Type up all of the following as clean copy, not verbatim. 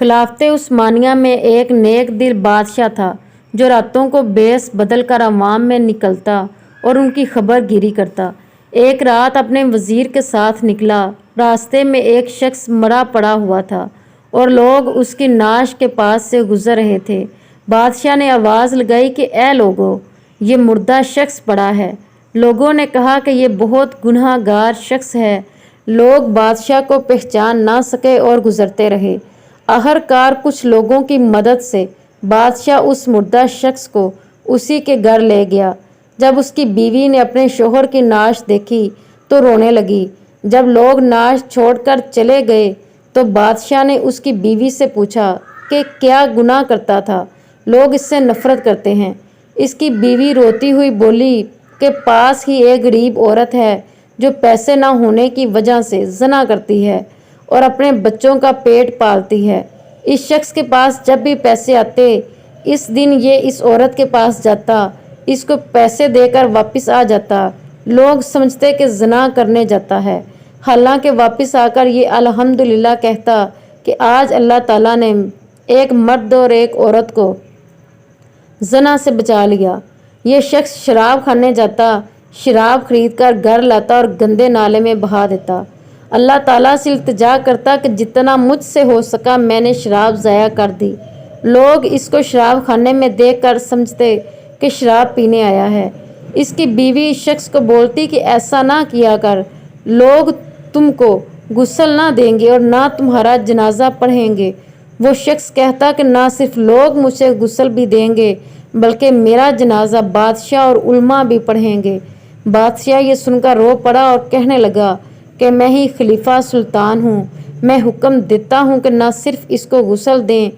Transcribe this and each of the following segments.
खिलाफत उस्मानिया में एक नेक दिल बादशाह था जो रातों को बेस बदल कर अवाम में निकलता और उनकी खबर गिरी करता। एक रात अपने वज़ीर के साथ निकला। रास्ते में एक शख्स मरा पड़ा हुआ था और लोग उसकी नाश के पास से गुजर रहे थे। बादशाह ने आवाज़ लगाई कि ए लोगों, ये मुर्दा शख्स पड़ा है। लोगों ने कहा कि ये बहुत गुनहगार शख्स है। लोग बादशाह को पहचान ना सके और गुजरते रहे। आखिरकार कुछ लोगों की मदद से बादशाह उस मुर्दा शख्स को उसी के घर ले गया। जब उसकी बीवी ने अपने शोहर की नाश देखी तो रोने लगी। जब लोग नाश छोड़कर चले गए तो बादशाह ने उसकी बीवी से पूछा कि क्या गुनाह करता था, लोग इससे नफरत करते हैं। इसकी बीवी रोती हुई बोली कि पास ही एक गरीब औरत है जो पैसे ना होने की वजह से ज़ना करती है और अपने बच्चों का पेट पालती है। इस शख्स के पास जब भी पैसे आते, इस दिन ये इस औरत के पास जाता, इसको पैसे देकर वापस आ जाता। लोग समझते कि ज़ना करने जाता है, हालांकि वापस आकर ये अल्हम्दुलिल्लाह कहता कि आज अल्लाह ताला ने एक मर्द और एक औरत को ज़ना से बचा लिया। ये शख्स शराब खाने जाता, शराब खरीद कर घर लाता और गंदे नाले में बहा देता। अल्लाह ताला से इल्तिजा करता कि जितना मुझसे हो सका मैंने शराब ज़ाया कर दी। लोग इसको शराब खाने में देख कर समझते कि शराब पीने आया है। इसकी बीवी इस शख्स को बोलती कि ऐसा ना किया कर, लोग तुमको गुस्ल ना देंगे और ना तुम्हारा जनाजा पढ़ेंगे। वो शख्स कहता कि ना सिर्फ लोग मुझे गुस्ल भी देंगे बल्कि मेरा जनाजा बादशाह और उल्मा भी पढ़ेंगे। बादशाह ये सुनकर रो पड़ा और कहने लगा कि मैं ही खलीफा सुल्तान हूँ। मैं हुक्म देता हूँ कि ना सिर्फ इसको गुस्ल दें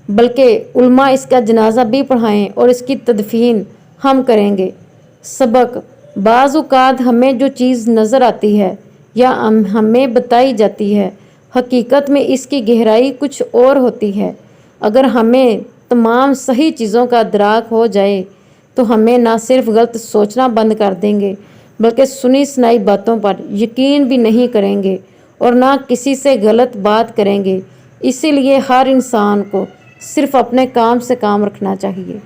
बल्कि उल्मा इसका जनाजा भी पढ़ाएं और इसकी तदफीन हम करेंगे। सबक: बाज़ औक़ात हमें जो चीज़ नज़र आती है या हमें बताई जाती है, हकीकत में इसकी गहराई कुछ और होती है। अगर हमें तमाम सही चीज़ों का इदराक हो जाए तो हमें ना सिर्फ गलत सोचना बंद कर देंगे बल्कि सुनी सुनाई बातों पर यकीन भी नहीं करेंगे और ना किसी से गलत बात करेंगे। इसीलिए हर इंसान को सिर्फ अपने काम से काम रखना चाहिए।